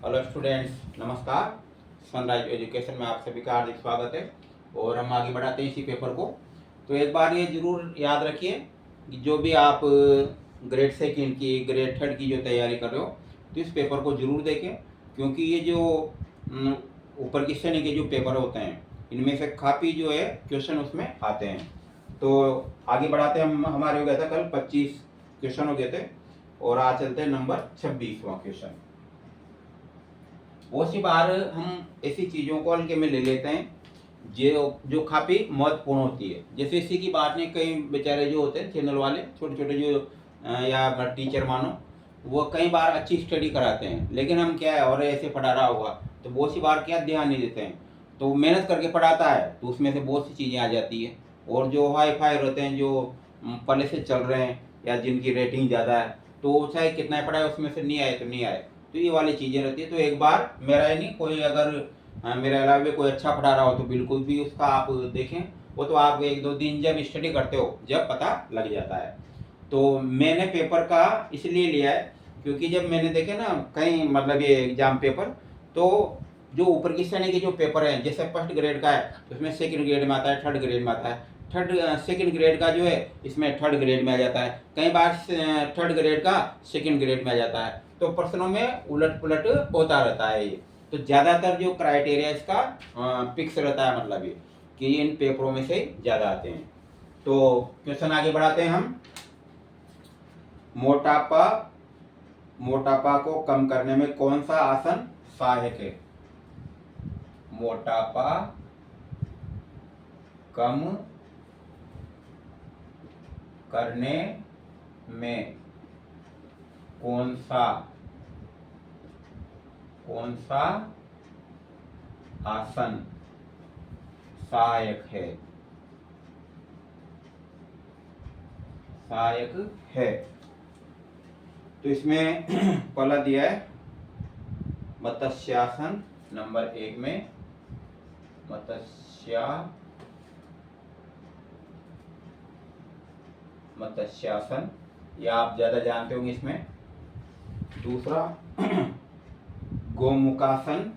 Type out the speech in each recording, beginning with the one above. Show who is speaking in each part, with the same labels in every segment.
Speaker 1: Hello students, नमस्कार। Sunrise education में आप सभी का हार्दिक स्वागत है। और हम आगे बढ़ाते हैं इसी पेपर को। तो एक बार ये ज़रूर याद रखिए कि जो भी आप ग्रेड सेकंड की, ग्रेड थर्ड की जो तैयारी कर रहे हो, तो इस पेपर को ज़रूर देखें, क्योंकि ये जो ऊपर की श्रेणी के जो पेपर होते हैं, इनमें से काफ़ी जो है क्वेश्चन उसमें आते हैं। तो आगे बढ़ाते हैं। हम हमारे हो गया था कल 25 क्वेश्चन हो गए थे, और आज चलते हैं नंबर 26वां क्वेश्चन। बहुत सी बार हम ऐसी चीज़ों को हल्के में ले लेते हैं जो जो काफ़ी महत्वपूर्ण होती है। जैसे इसी की बात नहीं, कई बेचारे जो होते हैं चैनल वाले, छोटे छोटे जो या टीचर मानो, वो कई बार अच्छी स्टडी कराते हैं, लेकिन हम क्या है, और ऐसे पढ़ा रहा होगा, तो बहुत सी बार क्या ध्यान नहीं देते हैं। तो मेहनत करके पढ़ाता है तो उसमें से बहुत सी चीज़ें आ जाती है। और जो हाई फाई रहते हैं, जो पहले से चल रहे हैं या जिनकी रेटिंग ज़्यादा है, तो चाहे कितना ही पढ़ाए उसमें से नहीं आए तो नहीं आए। तो ये वाली चीज़ें रहती है। तो एक बार मेरा ही नहीं, कोई अगर मेरे अलावा भी कोई अच्छा पढ़ा रहा हो तो बिल्कुल भी उसका आप देखें। वो तो आप एक दो दिन जब स्टडी करते हो जब पता लग जाता है। तो मैंने पेपर का इसलिए लिया है क्योंकि जब मैंने देखे ना कहीं, मतलब ये एग्जाम पेपर, तो जो ऊपर की श्रेणी के जो पेपर हैं, जैसे फर्स्ट ग्रेड का है उसमें सेकंड ग्रेड में आता है, थर्ड ग्रेड में आता है। सेकंड ग्रेड का जो है इसमें थर्ड ग्रेड में आ जाता है, कई बार थर्ड ग्रेड का सेकंड ग्रेड में आ जाता है। तो प्रश्नों में उलट पुलट होता रहता है ये। तो ज़्यादातर जो क्राइटेरिया इसका फिक्स रहता है, मतलब ये कि इन पेपरों में से ज़्यादा आते हैं। तो क्वेश्चन आगे बढ़ाते हैं हम। मोटापा मोटापा को कम करने में कौन सा आसन सहायक है? मोटापा कम करने में कौन सा आसन सहायक है? तो इसमें पहला दिया है मत्स्यासन, नंबर 1 में मत्स्यासन, या आप ज्यादा जानते होंगे इसमें। दूसरा गोमुखासन,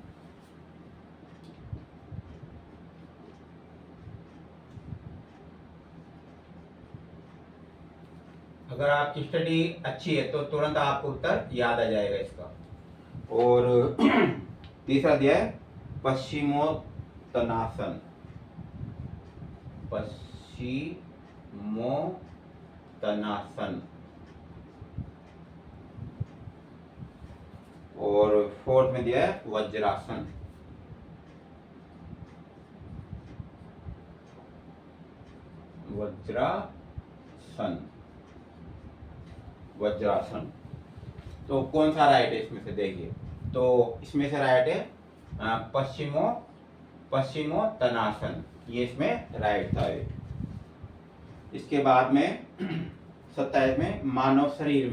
Speaker 1: अगर आपकी स्टडी अच्छी है तो तुरंत आपको उत्तर याद आ जाएगा इसका। और तीसरा दिया है पश्चिमोत्तानासन। और फोर्थ में दिया है वज्रासन। वज्रासन। तो कौन सा राइट है इसमें से? देखिए, तो इसमें से राइट है पश्चिमोत्तानासन, ये इसमें राइट था। इसके बाद में 27 में मानव शरीर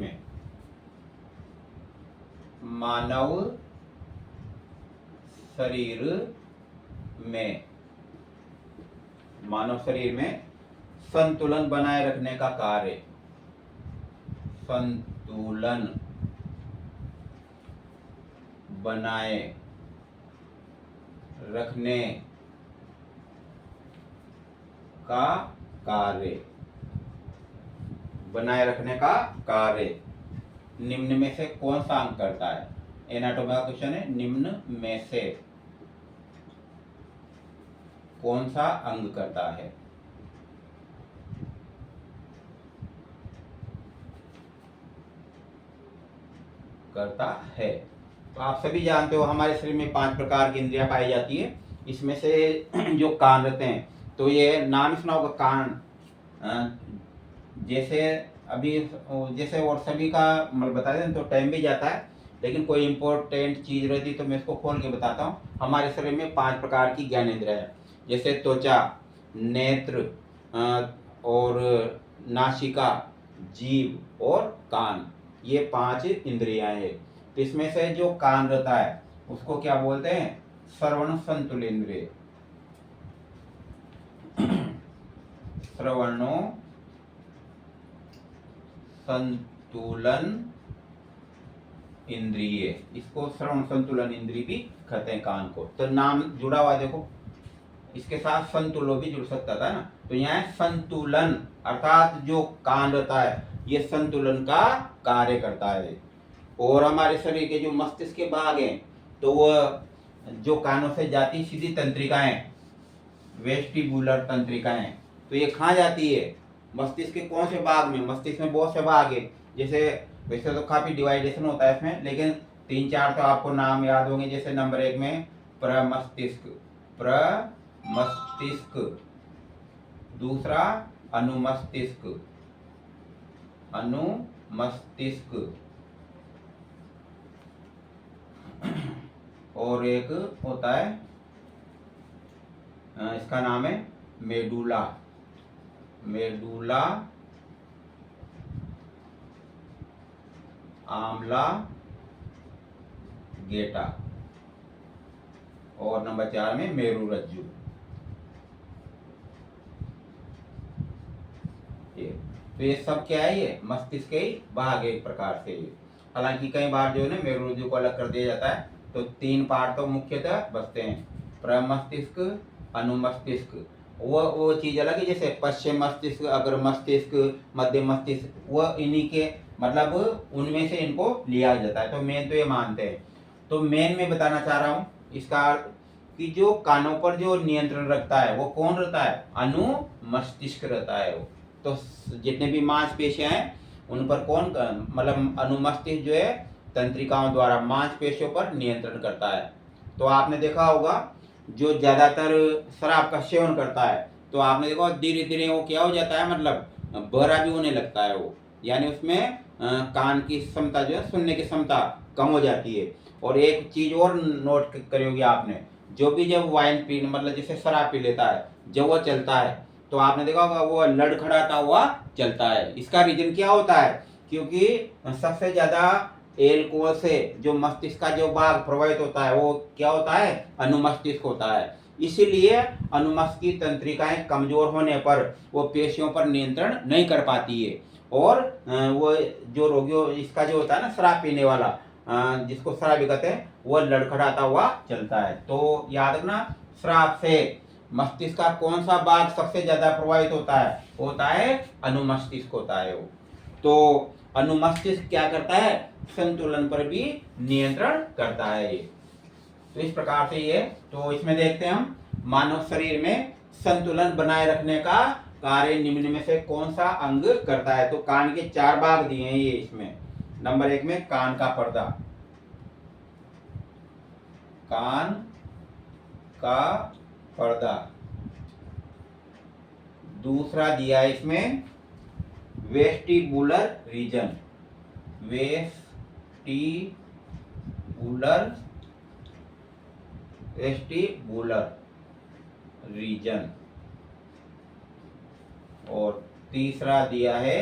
Speaker 1: में संतुलन बनाए रखने का कार्य, संतुलन बनाए रखने का कार्य निम्न में से कौन सा अंग करता है? एनाटॉमी का क्वेश्चन है। निम्न में से कौन सा अंग करता है? तो आप सभी जानते हो हमारे शरीर में 5 प्रकार की इंद्रियां पाई जाती है। इसमें से जो कान रहते हैं, तो ये नाम सुना होगा कान। जैसे अभी जैसे और सभी का मतलब बता दें तो टाइम भी जाता है, लेकिन कोई इंपॉर्टेंट चीज रहती तो मैं इसको खोल के बताता हूँ। हमारे शरीर में 5 प्रकार की ज्ञानेंद्रियां है, जैसे त्वचा, नेत्र, और नासिका, जीभ और कान, ये 5 इंद्रियां हैं। तो इसमें से जो कान रहता है उसको क्या बोलते हैं? श्रवण संतुलेंद्रिय। श्रवणो संतुलन इंद्रिय, इसको श्रवण संतुलन इंद्रिय भी कहते हैं कान को। तो नाम जुड़ा हुआ देखो, इसके साथ संतुलो भी जुड़ सकता था ना। तो यहाँ संतुलन अर्थात जो कान रहता है ये संतुलन का कार्य करता है। और हमारे शरीर के जो मस्तिष्क के भाग हैं तो वह जो कानों से जाती सीधी तंत्रिकाएं, वेस्टिबुलर तंत्रिकाएं, तो ये कहाँ जाती है? मस्तिष्क के कौन से भाग में? मस्तिष्क में बहुत से भाग है, जैसे वैसे तो काफी डिवाइडेशन होता है इसमें, लेकिन 3-4 तो आपको नाम याद होंगे। जैसे नंबर 1 में प्रमस्तिष्क, प्रमस्तिष्क, दूसरा अनुमस्तिष्क, अनुमस्तिष्क, और एक होता है इसका नाम है मेडुला, मेडुला आमला गेटा, और नंबर 4 में मेरुरज्जु। तो ये सब क्या है? ये मस्तिष्क के ही भाग है एक प्रकार से। हालांकि कई बार जो है ना मेरुरज्जु को अलग कर दिया जाता है, तो 3 पार्ट तो मुख्यतः बचते हैं, प्रमस्तिष्क, अनुमस्तिष्क, वो चीज अलग है, जैसे पश्चिम मस्तिष्क, अग्र मस्तिष्क, मध्य मस्तिष्क, वह इन्हीं के मतलब उनमें से इनको लिया जाता है। तो मेन तो ये मानते हैं। तो मेन में बताना चाह रहा हूँ इसका कि जो कानों पर जो नियंत्रण रखता है वो कौन रहता है? अनुमस्तिष्क रहता है वो। तो जितने भी मांसपेशियां हैं उन पर कौन मतलब अनुमस्तिष्क जो है तंत्रिकाओं द्वारा मांसपेशियों पर नियंत्रण करता है। तो आपने देखा होगा जो ज्यादातर शराब का सेवन करता है तो आपने देखा धीरे धीरे वो क्या हो जाता है, मतलब बहरा भी होने लगता है वो, यानी उसमें कान की क्षमता जो है सुनने की क्षमता कम हो जाती है। और एक चीज और नोट करोगे आपने, जो भी जब वाइन पी मतलब जैसे शराब पी लेता है, जब वो चलता है तो आपने देखा होगा वो लड़खड़ाता हुआ चलता है। इसका रीजन क्या होता है? क्योंकि सबसे ज्यादा एल्कोहल से जो मस्तिष्क का जो भाग प्रभावित होता है वो क्या होता है? अनुमस्तिष्क होता है। इसीलिए अनुमस्तिष्क की तंत्रिकाएं कमजोर होने पर वो पेशियों पर नियंत्रण नहीं कर पाती है, और वो जो रोगियों इसका जो होता है ना शराब पीने वाला, जिसको शराबी कहते हैं, वो लड़खड़ाता हुआ चलता है। तो याद रखना, शराब से मस्तिष्क का कौन सा भाग सबसे ज्यादा प्रभावित होता है? होता है अनुमस्तिष्क होता है वो। तो अनुमस्तिष्क क्या करता है? संतुलन पर भी नियंत्रण करता है ये। तो इस प्रकार से ये, तो इसमें देखते हैं हम मानव शरीर में संतुलन बनाए रखने का कार्य निम्न में से कौन सा अंग करता है? तो कान के 4 भाग दिए हैं ये इसमें। नंबर 1 में कान का पर्दा, कान का पर्दा, दूसरा दिया है इसमें वेस्टिबुलर रीजन, वेस्टिबुलर रीजन, और तीसरा दिया है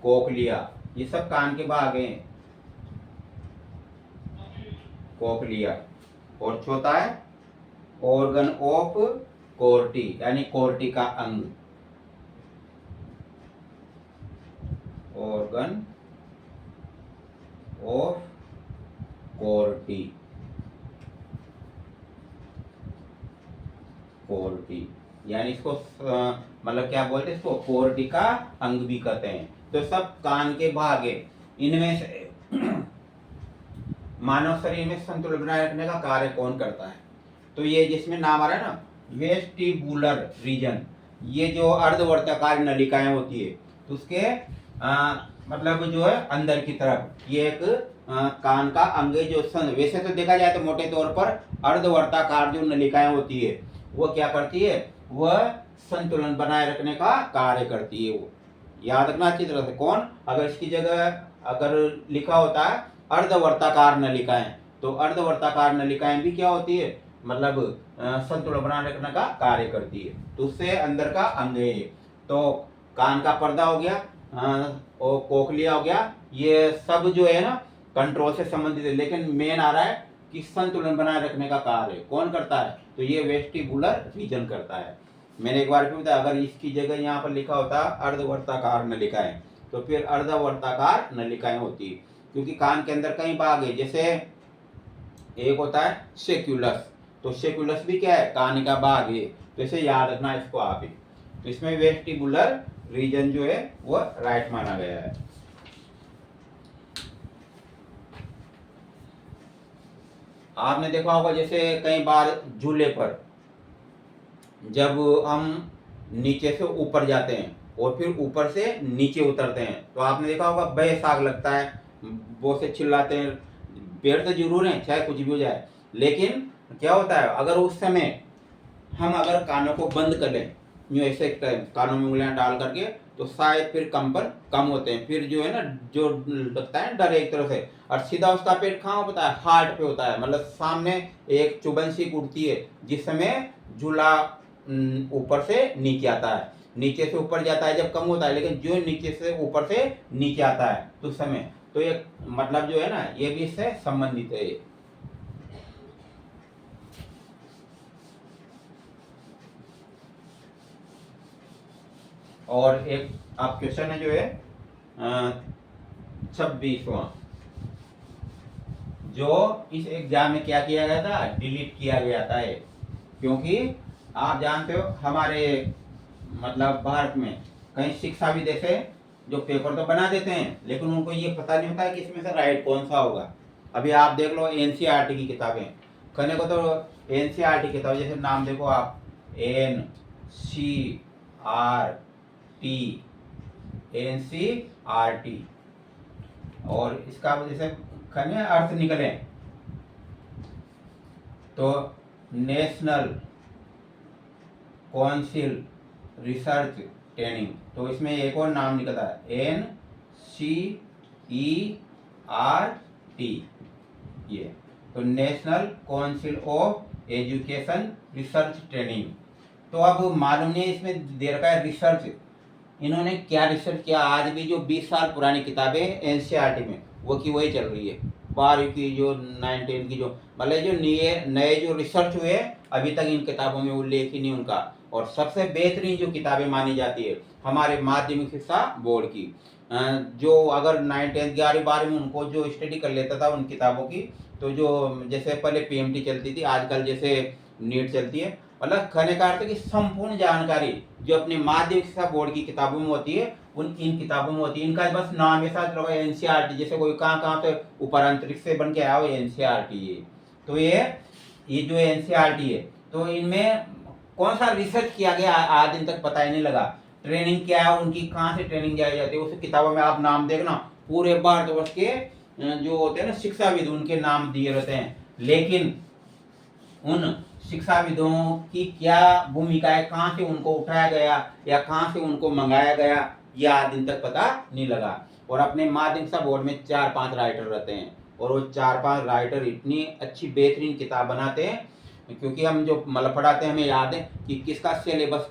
Speaker 1: कोक्लिया। ये सब कान के भाग हैं, कोक्लिया। और चौथा है ऑर्गन ऑफ कोर्टी, यानी कोर्टी का अंग, ऑर्गन ऑफ कोर्टी, कोर्टी, यानी इसको मतलब क्या बोलते हैं? इसको कोर्टी का अंग भी कहते हैं। तो सब कान के भाग है। इनमें से मानव शरीर में संतुलन बनाए रखने का कार्य कौन करता है? तो ये जिसमें नाम आ रहा है ना वेस्टिबुलर रीजन, ये जो अर्धवर्ताकार नलिकाएं होती है तो उसके मतलब जो है अंदर की तरफ ये एक कान का अंग है। जो वैसे तो देखा जाए तो मोटे तौर पर अर्धवर्ताकार जो नलिकाएं होती है वो क्या करती है? वह संतुलन बनाए रखने का कार्य करती है। वो याद रखना अच्छी तरह से। कौन? अगर इसकी जगह अगर लिखा होता है अर्धवर्ताकार नलिकाएं, तो अर्धवर्ताकार नलिकाएं भी क्या होती है? मतलब संतुलन बनाए रखने का कार्य करती है। तो उससे अंदर का अंग है। तो कान का पर्दा हो गया और कोक्लिया हो गया, ये सब जो है ना कंट्रोल से संबंधित है, लेकिन मेन आ रहा है कि संतुलन बनाए रखने का कार्य कौन करता है? तो ये वेस्टिबुलर रीजन करता है। मैंने एक बार भी बताया, अगर इसकी जगह यहाँ पर लिखा होता अर्धवर्ताकार नलिकाएं, तो फिर अर्धवर्ताकार नलिकाएं होती है, क्योंकि कान के अंदर कई भाग है। जैसे एक होता है सेक्युलस, तो सेक्युलस भी क्या है, कान का भाग है, तो इसे याद रखना इसको आप ही। तो इसमें वेस्टिबुलर रीजन जो है वो राइट माना गया है। आपने देखा होगा जैसे कई बार झूले पर जब हम नीचे से ऊपर जाते हैं और फिर ऊपर से नीचे उतरते हैं, तो आपने देखा होगा बेसाग लगता है, वो से चिल्लाते हैं। पेड़ तो जरूर है, चाहे कुछ भी हो जाए, लेकिन क्या होता है, अगर उस समय हम अगर कानों को बंद कर लें, यूँ ऐसे कानों में उंगलियां डाल करके, तो शायद फिर कंपन कम होते हैं। फिर जो है ना, जो लगता है डर एक तरह से, और सीधा उसका पेट कहाँ होता है, हार्ट पे होता है, मतलब सामने एक चुभन सी उठती है, जिस समय झूला ऊपर से नीचे आता है, नीचे से ऊपर जाता है जब कम होता है, लेकिन जो नीचे से ऊपर से नीचे आता है तो उस समय, तो ये मतलब जो है ना, ये भी इससे संबंधित है। और एक आप क्वेश्चन है जो है 26वां, जो इस एग्जाम में क्या किया गया था, डिलीट किया गया था ये, क्योंकि आप जानते हो हमारे मतलब भारत में कई शिक्षा विदेश है जो पेपर तो बना देते हैं, लेकिन उनको ये पता नहीं होता है कि इसमें से राइट कौन सा होगा। अभी आप देख लो एनसीईआरटी की किताबें, कहने को तो एनसीईआरटी किताब, जैसे नाम देखो आप, एनसीईआरटी, और इसका जैसे खने अर्थ निकले तो नेशनल काउंसिल रिसर्च ट्रेनिंग, तो इसमें एक और नाम निकलता है NCERT, ये तो national council of education research training. तो अब मालूम नहीं इसमें दे रखा है रिसर्च, इन्होंने क्या रिसर्च किया। आज भी जो 20 साल पुरानी किताबें एनसीईआरटी में वो की वही चल रही है, 12वीं की जो 9-10 की जो, मतलब जो नए जो रिसर्च हुए अभी तक इन किताबों में उल्लेख ही नहीं उनका। और सबसे बेहतरीन जो किताबें मानी जाती है हमारे माध्यमिक शिक्षा बोर्ड की, जो अगर 9, 10, 11, 12 में उनको जो स्टडी कर लेता था उन किताबों की, तो जो जैसे पहले पीएमटी चलती थी, आजकल जैसे नीट चलती है, मतलब कहने का अर्थ है कि संपूर्ण जानकारी जो अपने माध्यमिक शिक्षा बोर्ड की किताबों में होती है उन इन किताबों में होती है। इनका बस नाम ऐसा रखा एनसीईआरटी, जैसे कोई कहाँ से ऊपर अंतरिक्ष से बन के आया हो एनसीईआरटी ये। तो ये जो एनसीईआरटी है, तो इनमें कौन सा रिसर्च किया गया आज दिन तक पता ही नहीं लगा। ट्रेनिंग क्या है उनकी, कहाँ से ट्रेनिंग जाई जाती है, उस किताबों में आप नाम देखना, पूरे भारतवर्ष के जो होते हैं ना शिक्षाविद, उनके नाम दिए रहते हैं, लेकिन उन शिक्षाविदों की क्या भूमिका है, कहाँ से उनको उठाया गया या कहाँ से उनको मंगाया गया, यह आज दिन तक पता नहीं लगा। और अपने माध्यमिक शिक्षा बोर्ड में 4-5 राइटर रहते हैं, और वो 4-5 राइटर इतनी अच्छी बेहतरीन किताब बनाते हैं, क्योंकि हम जो मतलब पढ़ाते हैं हमें याद है कि किसका सिलेबस,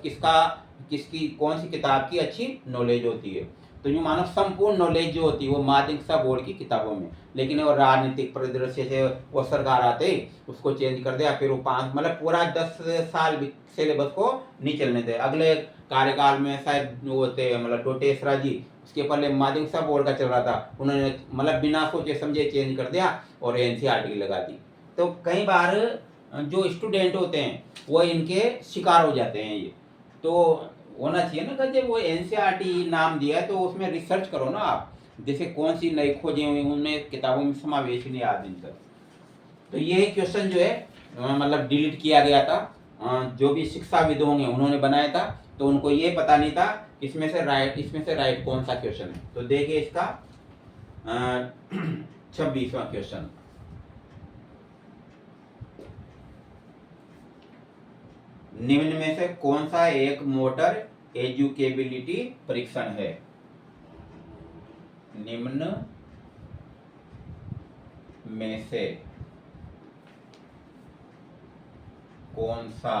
Speaker 1: किसकी कौन सी किताब की अच्छी नॉलेज होती है। तो यूँ मानो संपूर्ण नॉलेज जो होती है वो माध्यमिक शिक्षा बोर्ड की किताबों में, लेकिन वो राजनीतिक परिदृश्य से वो सरकार आते ही उसको चेंज कर दिया, फिर वो 5 मतलब पूरा 10 साल सिलेबस को नहीं चलने दे। अगले कार्यकाल में शायद वो होते मतलब डोटेसरा जी, उसके पहले माध्यमिक शिक्षा बोर्ड का चल रहा था, उन्होंने मतलब बिना सोचे समझे चेंज कर दिया और एनसीईआरटी लगा दी। तो कई बार जो स्टूडेंट होते हैं वो इनके शिकार हो जाते हैं। ये तो होना चाहिए ना कि जब वो एनसीईआरटी नाम दिया है तो उसमें रिसर्च करो ना आप, जैसे कौन सी नई खोजें हुई उनमें किताबों में समावेश नहीं आज दिन तक। तो ये क्वेश्चन जो है मतलब डिलीट किया गया था, जो भी शिक्षाविद होंगे उन्होंने बनाया था, तो उनको ये पता नहीं था इसमें से राइट कौन सा क्वेश्चन है। तो देखिए इसका 26वां क्वेश्चन, निम्न में से कौन सा एक मोटर एजुकेबिलिटी परीक्षण है। निम्न में से कौन सा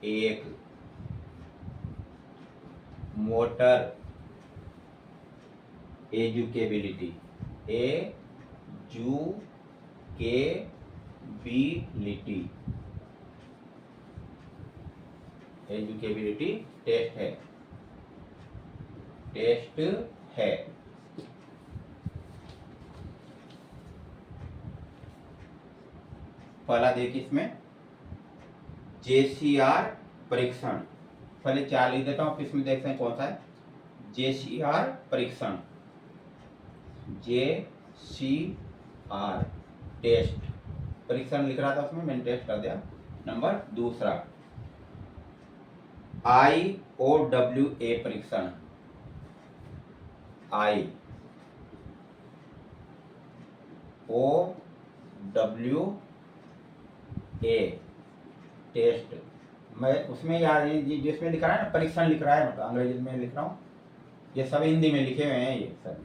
Speaker 1: एक मोटर एजुकेबिलिटी एजुकेबिलिटी टेस्ट है, टेस्ट है। पहला देखिए इसमें JCR परीक्षण, पहले 4 लिख देता हूँ फिर इसमें देखते हैं कौन सा है। JCR परीक्षण, JCR टेस्ट, परीक्षण लिख रहा था उसमें मैंने टेस्ट कर दिया। नंबर दूसरा IOWA परीक्षण, IOWA टेस्ट। मैं उसमें यार जिसमें लिख रहा है ना परीक्षण लिख रहा है, मतलब अंग्रेजी में लिख रहा हूँ, ये सब हिंदी में लिखे हुए हैं ये सब।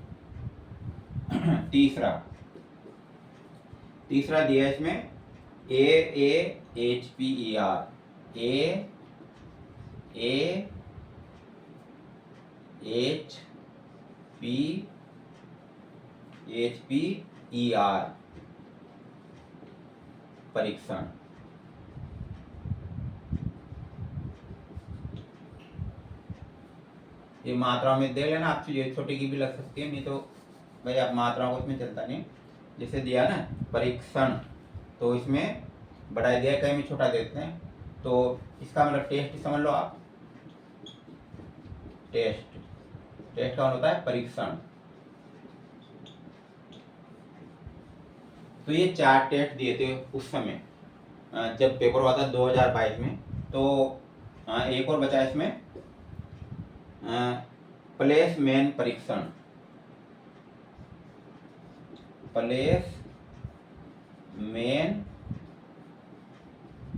Speaker 1: तीसरा दिया इसमें AAHPER, AAHPER परीक्षण। ये मात्राओं में देख लेना, आप ये छोटी की भी लग सकती है, नहीं तो भाई आप मात्राओं को इसमें चलता नहीं। जैसे दिया ना परीक्षण, तो इसमें बढ़ा दिया, कहीं में छोटा देते हैं, तो इसका मतलब टेस्ट समझ लो आप। टेस्ट का होता है परीक्षण। तो ये 4 टेस्ट दिए थे उस समय जब पेपर हुआ था 2022 में। तो एक और बचा इसमें प्लेसमेंट परीक्षण, प्लेसमेंट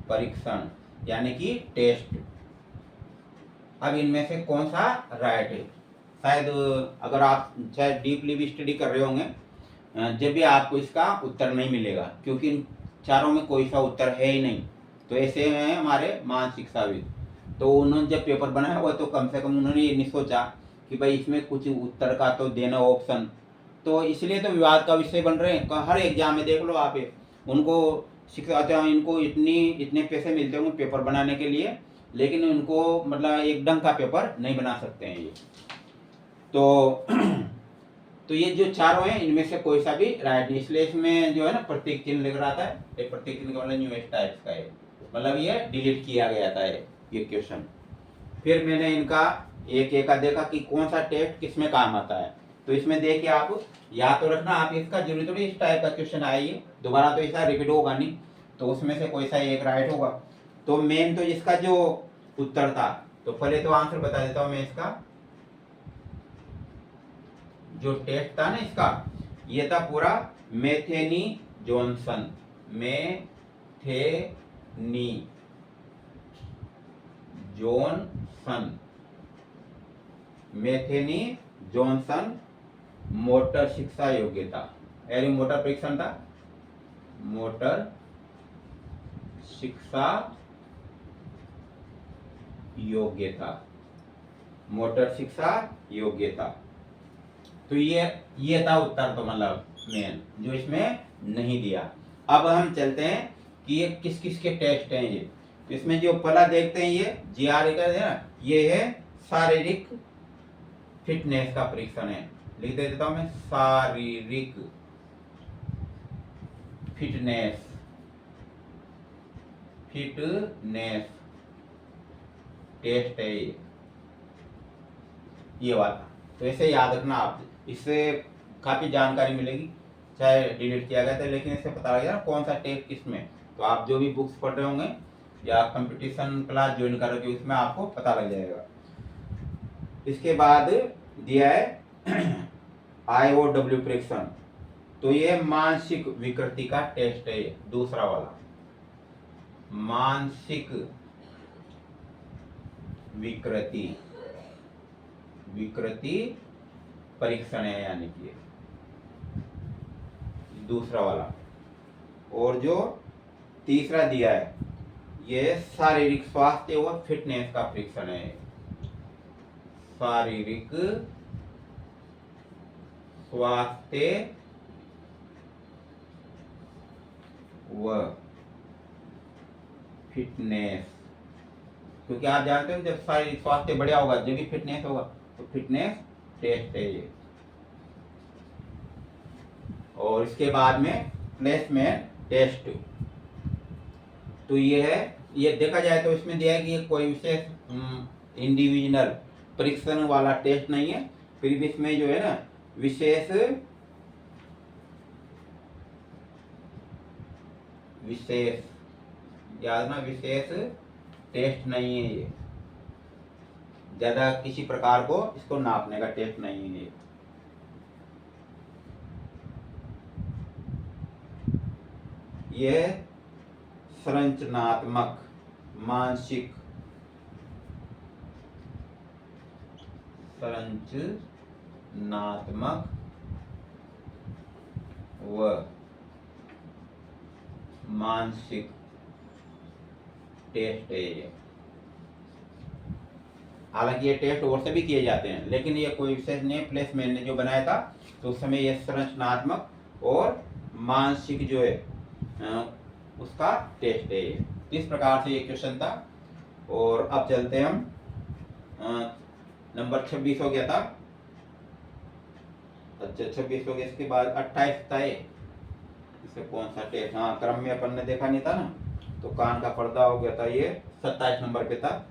Speaker 1: परीक्षण यानी कि टेस्ट। अब इनमें से कौन सा राइट है? शायद अगर आप शायद डीपली भी स्टडी कर रहे होंगे जब भी आपको इसका उत्तर नहीं मिलेगा, क्योंकि इन चारों में कोई सा उत्तर है ही नहीं। तो ऐसे हैं हमारे मानसिक शिक्षाविद, तो उन्होंने जब पेपर बनाया हुआ तो कम से कम उन्होंने ये नहीं सोचा कि भाई इसमें कुछ उत्तर का तो देना ऑप्शन, तो इसलिए तो विवाद का विषय बन रहे हैं। हर एग्जाम में देख लो आप, उनको शिक्षा इनको इतने पैसे मिलते होंगे पेपर बनाने के लिए, लेकिन उनको मतलब एक ढंग का पेपर नहीं बना सकते हैं ये। तो ये जो चारों हैं इनमें से कोई सा भी राइट नहीं, इसलिए इसमें जो है ना प्रतीक चिन्ह लिख रहा था, ये प्रतीक चिन्ह का मतलब न्यू टाइप्स का है, मतलब ये डिलीट किया गया था ये क्वेश्चन। फिर मैंने इनका एक एक का देखा कि कौन सा टेस्ट किसमें काम आता है। तो इसमें देखिए आप याद तो रखना, आप इसका जरूरी थोड़ी इस टाइप का क्वेश्चन आइए दोबारा, तो ऐसा रिपीट होगा नहीं, तो उसमें से कोई सा एक राइट होगा। तो मेन तो इसका जो उत्तर था, तो पहले तो आंसर बता देता हूं मैं इसका। जो टेस्ट था ना इसका, ये था पूरा मेथेनी जॉनसन, मेथेनी जॉनसन मोटर शिक्षा योग्यता, यानी मोटर परीक्षण था, मोटर शिक्षा योग्यता। तो ये था उत्तर, तो मतलब मेन जो इसमें नहीं दिया। अब हम चलते हैं कि ये किस किस के टेस्ट हैं ये। इसमें जो पहला देखते हैं ये GRE का है ना, ये है शारीरिक फिटनेस का परीक्षण है। लिख देता हूं मैं, शारीरिक फिटनेस टेस्ट है ये वाला। तो ऐसे याद रखना आप, इससे काफी जानकारी मिलेगी, चाहे डिलीट किया गया था लेकिन इससे पता लगेगा कौन सा टेस्ट किसमें। तो आप जो भी बुक्स पढ़ रहे होंगे या कंपटीशन क्लास ज्वाइन कर रहे हो उसमें आपको पता लग जाएगा। इसके बाद दिया है IOW परीक्षण, तो ये मानसिक विकृति का टेस्ट है, दूसरा वाला मानसिक विकृति परीक्षण है, यानी कि दूसरा वाला। और जो तीसरा दिया है ये शारीरिक स्वास्थ्य व फिटनेस का परीक्षण है, शारीरिक स्वास्थ्य व फिटनेस क्योंकि आप जानते हो जब सारी स्वास्थ्य बढ़िया होगा जब भी फिटनेस होगा, तो फिटनेस टेस्ट है ये। और इसके बाद में प्लेसमेंट टेस्ट, तो ये है, ये देखा जाए तो इसमें दिया है कि ये कोई विशेष इंडिविजुअल परीक्षण वाला टेस्ट नहीं है, फिर भी इसमें जो है ना विशेष याद ना, विशेष टेस्ट नहीं है ये, ज्यादा किसी प्रकार को इसको नापने का टेस्ट नहीं है ये संरचनात्मक, मानसिक, संरचनात्मक व मानसिक टेस्ट है ये। हालांकि ये टेस्ट और से भी किए जाते हैं, लेकिन ये कोई विशेष नहीं। प्लेसमेंट ने जो बनाया था तो उस समय ये संरचनात्मक और मानसिक जो है उसका टेस्ट है ये। इस प्रकार से ये क्वेश्चन था। और अब चलते हैं हम, नंबर 26 हो गया था। अच्छा 26 हो गया, इसके बाद 28 था ये, इससे कौन सा टेस्ट, हाँ क्रम में अपन ने देखा नहीं था ना, तो कान का पर्दा हो गया था, ये 27 नंबर पे था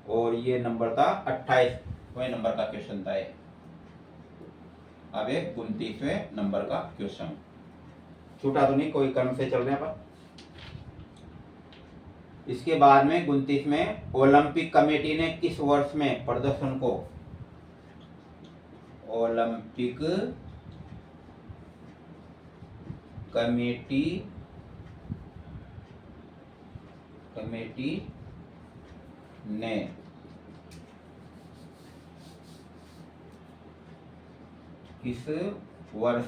Speaker 1: और ये नंबर था 28वें नंबर का क्वेश्चन था ये। अब एक 29वें नंबर का क्वेश्चन, छूटा तो नहीं, कोई क्रम से चल रहे हैं पर। इसके बाद में 29 में, ओलंपिक कमेटी ने किस वर्ष में प्रदर्शन को, ओलंपिक कमेटी ने किस वर्ष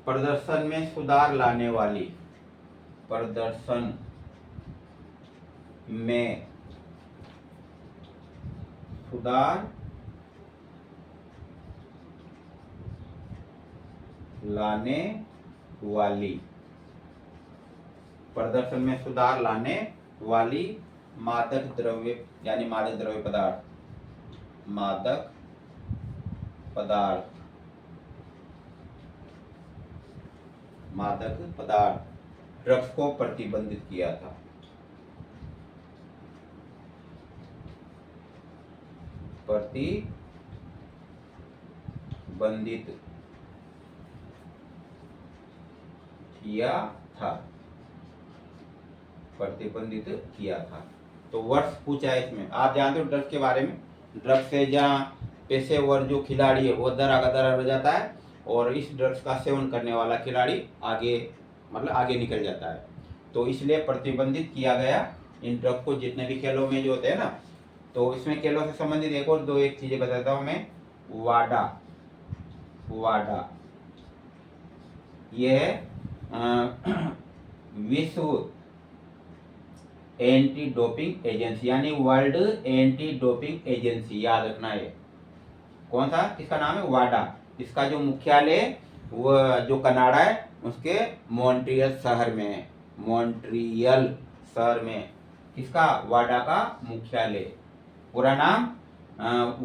Speaker 1: प्रदर्शन में सुधार लाने वाली, प्रदर्शन में सुधार लाने वाली, प्रदर्शन में सुधार लाने वाली मादक द्रव्य, यानी मादक द्रव्य पदार्थ, मादक पदार्थ ड्रग्स को प्रतिबंधित किया था। प्रतिबंधित किया था। तो वर्ष पूछा है इसमें, आप जानते हो ड्रग्स के बारे में, ड्रग्स से जहाँ पेशेवर जो खिलाड़ी है वो दरार हो जाता है, और इस ड्रग्स का सेवन करने वाला खिलाड़ी आगे, मतलब आगे निकल जाता है। तो इसलिए प्रतिबंधित किया गया इन ड्रग्स को, जितने भी खेलों में जो होते हैं ना। तो इसमें खेलों से संबंधित एक और दो एक चीजें बताता हूँ मैं। वाडा ये विश्व एंटी डोपिंग एजेंसी, यानी वर्ल्ड एंटी डोपिंग एजेंसी, याद रखना है। कौन सा, किसका नाम है, वाडा। इसका जो मुख्यालय वो जो कनाडा है उसके मॉन्ट्रियल शहर में है, मॉन्ट्रियल शहर में इसका वाडा का मुख्यालय। पूरा नाम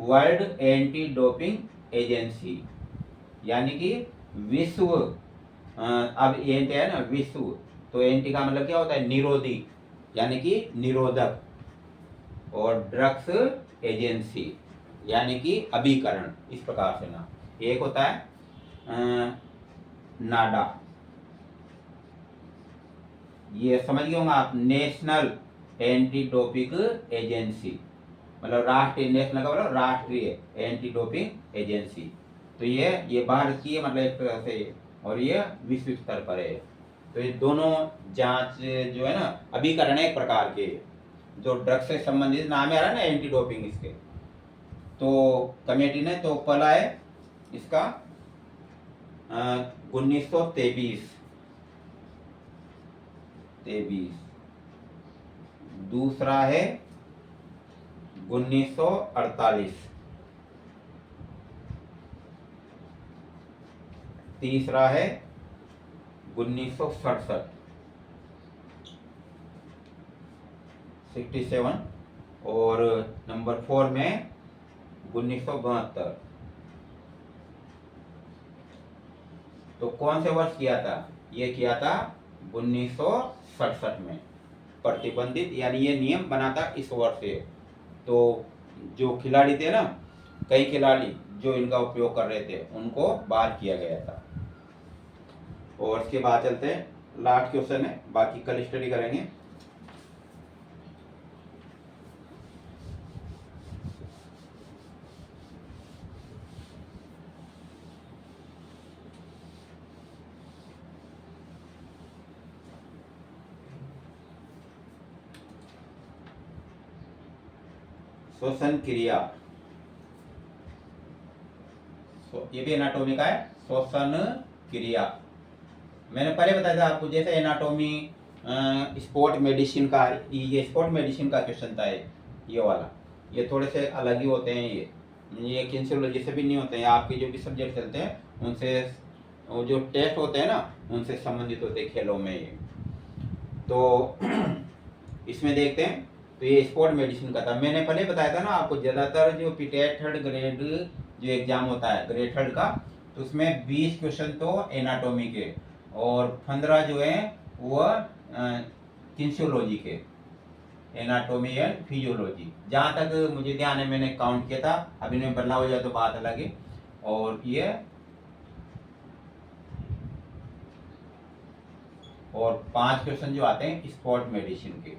Speaker 1: वर्ल्ड एंटी डोपिंग एजेंसी, यानी कि विश्व, अब एंटी है ना विश्व, तो एंटी का मतलब क्या होता है, निरोधी, यानी कि निरोधक, और ड्रग्स एजेंसी यानी कि अभिकरण, इस प्रकार से ना। एक होता है नाडा, ये समझ गए होंगे आप, नेशनल एंटी डोपिंग एजेंसी, मतलब राष्ट्रीय, नेशनल का मतलब राष्ट्रीय एंटी डोपिंग एजेंसी। तो ये भारत की है, मतलब एक तरह से, और ये विश्व स्तर पर है। तो ये दोनों जांच जो है ना, अभिकरण एक प्रकार के, जो ड्रग्स से संबंधित नाम आ रहा है ना एंटी डोपिंग इसके, तो कमेटी ने तो पहला है इसका 1923, दूसरा है 1948, तीसरा है 1967 67 और नंबर 4 में 1972। तो कौन से वर्ष किया था? ये किया था 1967 में। प्रतिबंधित यानी ये नियम बना था इस वर्ष से। तो जो खिलाड़ी थे ना, कई खिलाड़ी जो इनका उपयोग कर रहे थे उनको बाहर किया गया था। और इसके बाद चलते हैं, लास्ट क्वेश्चन है, बाकी कल स्टडी करेंगे। श्वसन क्रिया, ये भी एनाटॉमी का है। श्वसन क्रिया मैंने पहले बताया था आपको, जैसे एनाटॉमी स्पोर्ट मेडिसिन का, ये स्पोर्ट मेडिसिन का क्वेश्चन था ये वाला। ये थोड़े से अलग ही होते हैं। ये किन्सियोलॉजी से भी नहीं होते हैं, आपके जो भी सब्जेक्ट चलते हैं उनसे, जो टेस्ट होते हैं ना उनसे संबंधित होते हैं खेलों में ये। तो इसमें देखते हैं, तो ये स्पोर्ट मेडिसिन का था। मैंने पहले बताया था ना आपको, ज़्यादातर जो पीटेट थर्ड ग्रेड जो एग्जाम होता है ग्रेड थर्ड का, तो उसमें 20 क्वेश्चन तो एनाटॉमी के और 15 जो है वो किन्सियोलॉजी के, एनाटॉमी एंड फिजियोलॉजी। जहाँ तक मुझे ध्यान है मैंने काउंट किया था, अभी इनमें बदलाव हो जाए तो बात अलग है। और ये और 5 क्वेश्चन जो आते हैं स्पोर्ट मेडिसिन के,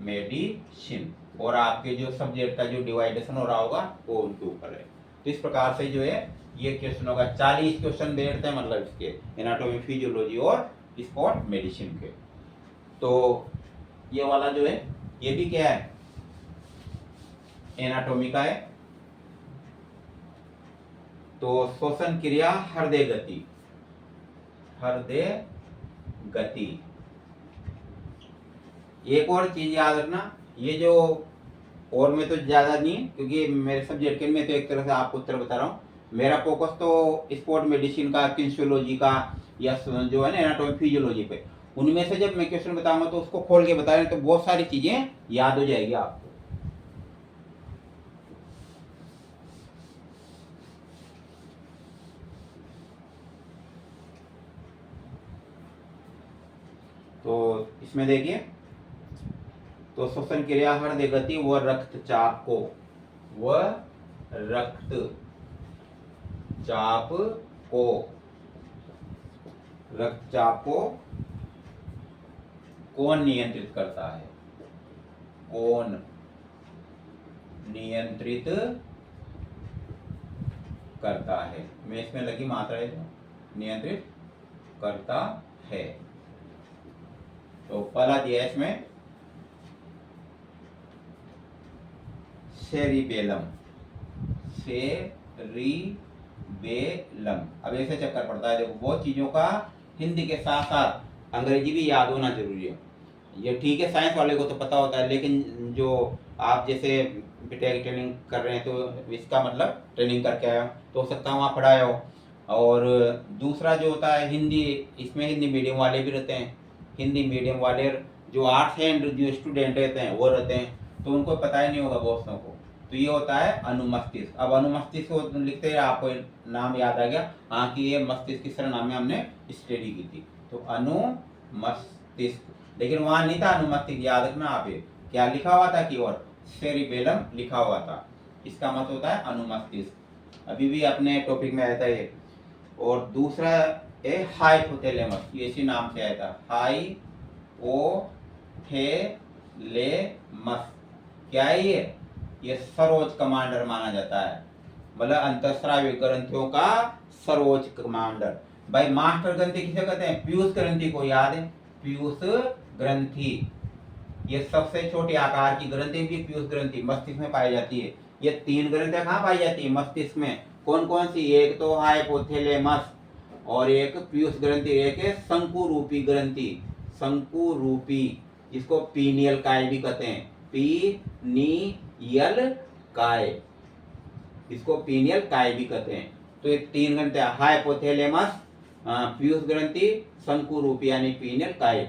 Speaker 1: मेडिसिन, और आपके जो सब्जेक्ट का जो डिवाइडेशन हो रहा होगा वो उनके ऊपर है। तो इस प्रकार से जो है ये क्वेश्चन होगा। 40 क्वेश्चन बैठते हैं मतलब इसके एनाटॉमी फिजियोलॉजी और स्पोर्ट मेडिसिन के। तो ये वाला जो है ये भी क्या है, एनाटॉमी का है। तो श्वसन क्रिया, हृदय गति, हृदय गति। एक और चीज याद रखना, ये जो और में तो ज्यादा नहीं क्योंकि मेरे सब्जेक्ट के में तो एक तरह से आपको उत्तर बता रहा हूँ। मेरा फोकस तो स्पोर्ट मेडिसिन का, किन्सियोलॉजी का या जो है ना एनाटॉमी फिजियोलॉजी पे। उनमें से जब मैं क्वेश्चन बताऊंगा तो उसको खोल के बता रहे तो बहुत सारी चीजें याद हो जाएगी आपको। तो इसमें देखिए, तो श्वसन क्रिया, हृदय गति व रक्तचाप को, व रक्तचाप को, रक्तचाप को कौन नियंत्रित करता है? कौन नियंत्रित करता है? मैं इसमें लगी मात्रा है, नियंत्रित करता है। तो पहला दिया है इसमें सेरिबेलम, सेरिबेलम। अब ऐसे चक्कर पड़ता है, देखो बहुत चीजों का हिंदी के साथ साथ अंग्रेजी भी याद होना जरूरी है। ये ठीक है, साइंस वाले को तो पता होता है, लेकिन जो आप जैसे बीटेक ट्रेनिंग कर रहे हैं तो इसका मतलब ट्रेनिंग करके आए हो तो हो सकता है वहाँ पढ़ाए हो। और दूसरा जो होता है हिंदी, इसमें हिंदी मीडियम वाले भी रहते हैं। हिंदी मीडियम वाले जो आर्ट्स एंड जो स्टूडेंट रहते हैं वो रहते हैं, तो उनको पता ही नहीं होगा दोस्तों को। तो ये होता है अनुमस्तिष्क। अब अनुमस्तिष्क को लिखते हैं, आपको नाम याद आ गया, हाँ कि ये मस्तिष्क की सरनामे हमने स्टडी की थी। तो अनुमस्तिष्क, लेकिन वहां नहीं था अनुमस्तिष्क, याद रखना आप, ये क्या लिखा हुआ था कि और सेरिबेलम लिखा हुआ था। इसका मतलब होता है अनुमस्तिष्क। अभी भी अपने टॉपिक में आया था ये। और दूसरा है हाइपोथैलेमस, ये इसी नाम से आया था, हाइपोथैलेमस। क्या है ये सर्वोच्च कमांडर माना जाता है, मतलब अंतःस्रावी ग्रंथियों का सर्वोच्च कमांडर। भाई मास्टर ग्रंथि किसे कहते हैं? पीयूष ग्रंथि को याद है, पीयूष ग्रंथि। ये सबसे छोटे आकार की ग्रंथि भी पीयूष ग्रंथि मस्तिष्क में पाई जाती है। ये 3 ग्रंथियां कहाँ पाई जाती है मस्तिष्क में? कौन कौन सी? एक तो हाइपोथैलेमस, और एक पीयूष ग्रंथि, एक है शंकु रूपी ग्रंथि, शंकु रूपी, जिसको पीनियल काय भी कहते हैं, पीनियल काय, इसको पीनियल काय भी कहते हैं। तो ये 3 ग्रंथियां, हाइपोथैलेमस, पीयूष ग्रंथि, शंकु रूपी यानी पीनियल काइल।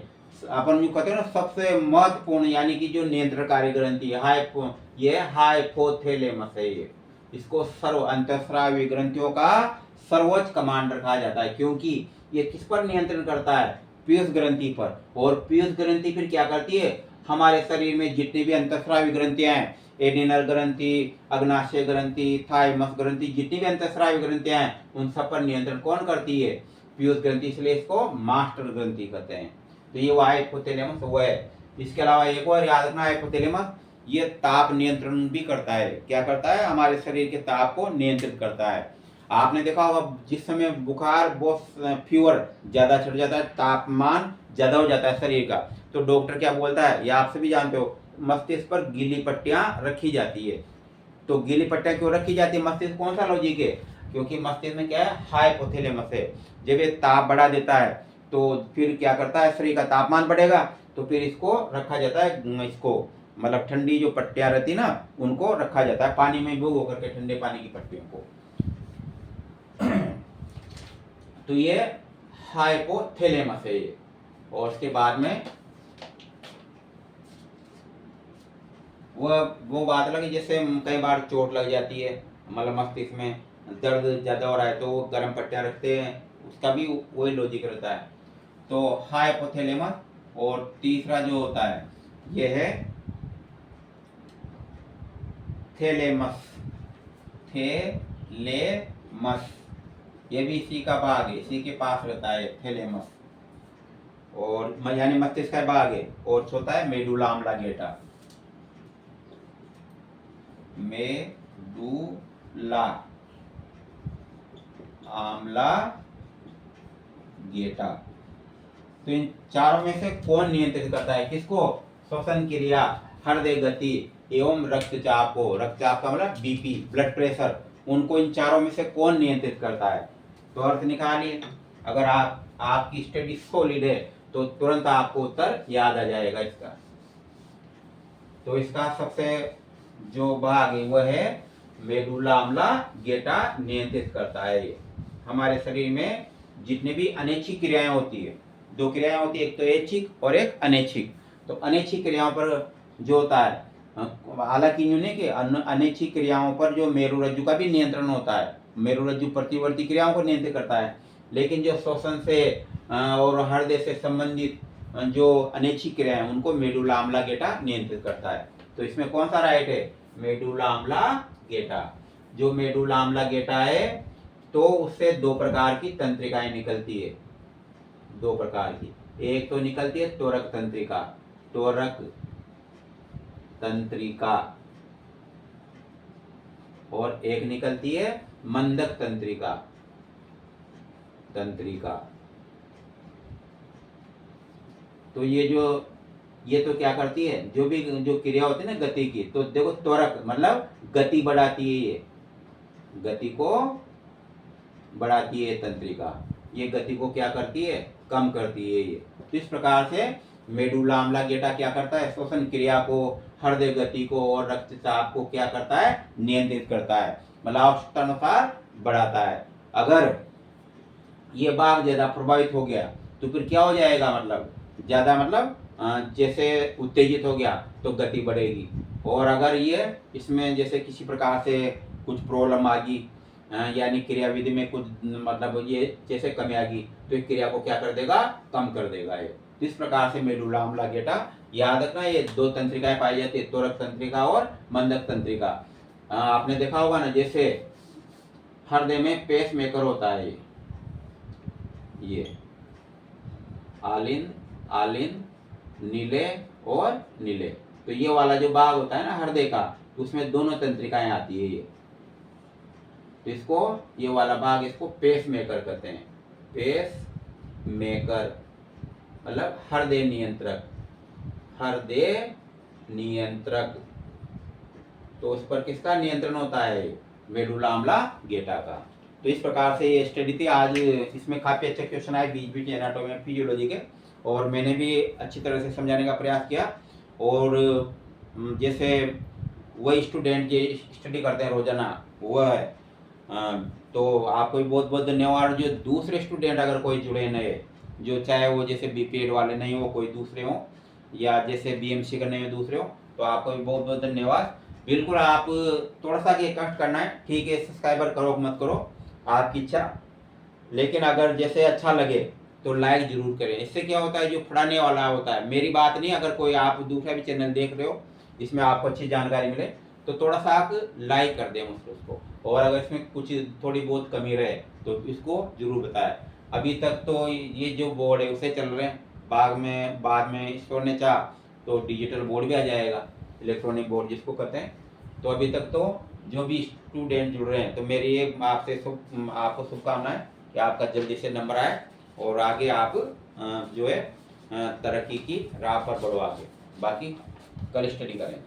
Speaker 1: अपन जो कहते हैं ना सबसे महत्वपूर्ण यानी कि जो नियंत्रणकारी ग्रंथि ये हाइपोथैलेमस है। ये इसको सर्व अंतःस्रावी ग्रंथियों का सर्वोच्च कमांडर कहा जाता है, क्योंकि ये किस पर नियंत्रण करता है? पीयूष ग्रंथि पर। और पीयूष ग्रंथि फिर क्या करती है? हमारे शरीर में जितनी भी अंतःस्रावी ग्रंथियां हैं, एडिनल ग्रंथि, अग्नाशय ग्रंथि, थाइमस ग्रंथि, जितनी भी अंतःस्रावी ग्रंथियां हैं उन सब पर नियंत्रण कौन करती है? पीयूष ग्रंथि। इसलिए इसको मास्टर ग्रंथि कहते हैं। तो ये हाइपोथैलेमस वो है। इसके अलावा एक और याद रखना, हाइपोथैलेमस ये ताप नियंत्रण भी करता है। क्या करता है? हमारे शरीर के ताप को नियंत्रित करता है। आपने देखा होगा जिस समय बुखार बहुत फीवर ज्यादा चढ़ जाता है, तापमान ज्यादा हो जाता है शरीर का, तो डॉक्टर क्या बोलता है? ये आप सभी जानते हो, मस्तिष्क पर गीली पट्टियां रखी जाती है। तो गीली पट्टियां क्यों रखी जाती है? मस्तिष्क कौन सा लॉजिक है? क्योंकि मस्तिष्क में क्या है? हाइपोथैलेमस है। जब ये ताप बढ़ा देता है तो फिर क्या करता है? शरीर का तापमान बढ़ेगा, तो फिर इसको रखा जाता है, इसको मतलब ठंडी जो पट्टियां रहती है ना उनको रखा जाता है पानी में भिगो करके, ठंडे पानी की पट्टियों को। तो ये हाइपोथैलेमस है ये। और उसके बाद में वो बात लगी, जैसे कई बार चोट लग जाती है, मतलब मस्तिष्क में दर्द ज्यादा हो रहा है तो वो गर्म पट्टियां रखते हैं, उसका भी वही लॉजिक रहता है। तो हाइपोथैलेमस। और तीसरा जो होता है ये है थैलेमस। थैलेमस ये भी इसी का भाग है, इसी के पास रहता है थैलेमस। और यानी मस्तिष्क का भाग है। और होता है मेडुला ऑब्लांगेटा। Medulla oblongata. तो इन चारों में से कौन नियंत्रित करता है? किसको? श्वसन क्रिया, हृदय गति एवं रक्तचाप को। रक्तचाप का मतलब बीपी, ब्लड प्रेशर, उनको इन चारों में से कौन नियंत्रित करता है? तो अर्थ निकालिए। अगर आपकी स्टडी सॉलिड है तो तुरंत आपको उत्तर याद आ जाएगा इसका। तो इसका सबसे जो भाग है वह है मेडुला ऑब्लांगेटा नियंत्रित करता है। ये हमारे शरीर में जितने भी अनैच्छिक क्रियाएं होती है, दो क्रियाएं होती है, एक तो ऐच्छिक और एक अनैच्छिक। तो अनैच्छिक क्रियाओं पर जो होता है, हालांकि यूं कि अनैच्छिक क्रियाओं पर जो मेरुरज्जु का भी नियंत्रण होता है, मेरुरज्जु प्रतिवर्ती क्रियाओं को नियंत्रित करता है, लेकिन जो श्वसन से और हृदय से संबंधित जो अनैच्छिक क्रियाएं उनको मेडुला ऑब्लांगेटा नियंत्रित करता है। तो इसमें कौन सा राइट है? Medulla oblongata. जो मेडुला ऑब्लांगेटा है तो उससे दो प्रकार की तंत्रिकाएं निकलती है, दो प्रकार की। एक तो निकलती है त्वरक तंत्रिका, त्वरक तंत्रिका, और एक निकलती है मंदक तंत्रिका, तंत्रिका। तो ये तो क्या करती है? जो क्रिया होती है ना गति की, तो देखो त्वरक मतलब गति बढ़ाती है, ये गति को बढ़ाती है तंत्रिका, ये गति को क्या करती है? कम करती है ये। तो इस प्रकार से मेडुला ऑब्लांगेटा क्या करता है? श्वसन क्रिया को, हृदय गति को और रक्तचाप को क्या करता है? नियंत्रित करता है, मतलब आवश्यकतानुसार बढ़ाता है। अगर ये भाग ज्यादा प्रभावित हो गया तो फिर क्या हो जाएगा? मतलब ज्यादा मतलब जैसे उत्तेजित हो गया तो गति बढ़ेगी। और अगर ये इसमें जैसे किसी प्रकार से कुछ प्रॉब्लम आ गई, यानी क्रियाविधि में कुछ मतलब ये जैसे कमी आ गई, तो इस क्रिया को क्या कर देगा? कम कर देगा ये। इस प्रकार से मेडुला ऑब्लांगेटा, याद रखना ये दो तंत्रिकाएं पाई जाती है, त्वरक तंत्रिका और मंदक तंत्रिका। आपने देखा होगा ना, जैसे हृदय में पेस मेकर होता है ये आलिन, आलिन, नीले और नीले। तो ये वाला जो भाग होता है ना हृदय का, उसमें दोनों तंत्रिकाएं आती है ये। तो इसको, ये वाला भाग इसको पेस मेकर कहते हैं। पेस मेकर मतलब हृदय नियंत्रक, हृदय नियंत्रक। तो उस पर किसका नियंत्रण होता है? मेडुला ऑब्लांगेटा का। तो इस प्रकार से ये स्टडी थी आज। इसमें काफी अच्छे क्वेश्चन आए बीच बीच एनाटॉमी और फिजियोलॉजी के, और मैंने भी अच्छी तरह से समझाने का प्रयास किया। और जैसे वही स्टूडेंट जो स्टडी करते हैं रोजाना, वह तो आपको भी बहुत बहुत धन्यवाद। जो दूसरे स्टूडेंट अगर कोई जुड़े नए, जो चाहे वो जैसे बीपीएड वाले नहीं हो, कोई दूसरे हो, या जैसे बीएमसी करने में दूसरे हो, तो आपको भी बहुत बहुत धन्यवाद। बिल्कुल आप थोड़ा सा ये कष्ट करना है, ठीक है, सब्सक्राइबर करो मत करो आपकी इच्छा, लेकिन अगर जैसे अच्छा लगे तो लाइक जरूर करें। इससे क्या होता है, जो पढ़ाने वाला होता है, मेरी बात नहीं, अगर कोई आप दूसरा भी चैनल देख रहे हो इसमें आपको अच्छी जानकारी मिले तो थोड़ा सा आप लाइक कर दें उसको, और अगर इसमें कुछ थोड़ी बहुत कमी रहे तो इसको जरूर बताएं। अभी तक तो ये जो बोर्ड है उसे चल रहे हैं, बाद में ईश्वर ने चाहा तो डिजिटल बोर्ड भी आ जाएगा, इलेक्ट्रॉनिक बोर्ड जिसको कहते हैं। तो अभी तक तो जो भी स्टूडेंट जुड़ रहे हैं, तो मेरी ये आपसे आपको शुभकामनाएं कि आपका जल्दी से नंबर आए और आगे आप जो है तरक्की की राह पर बढ़ो आगे। बाकी कल स्टडी करें।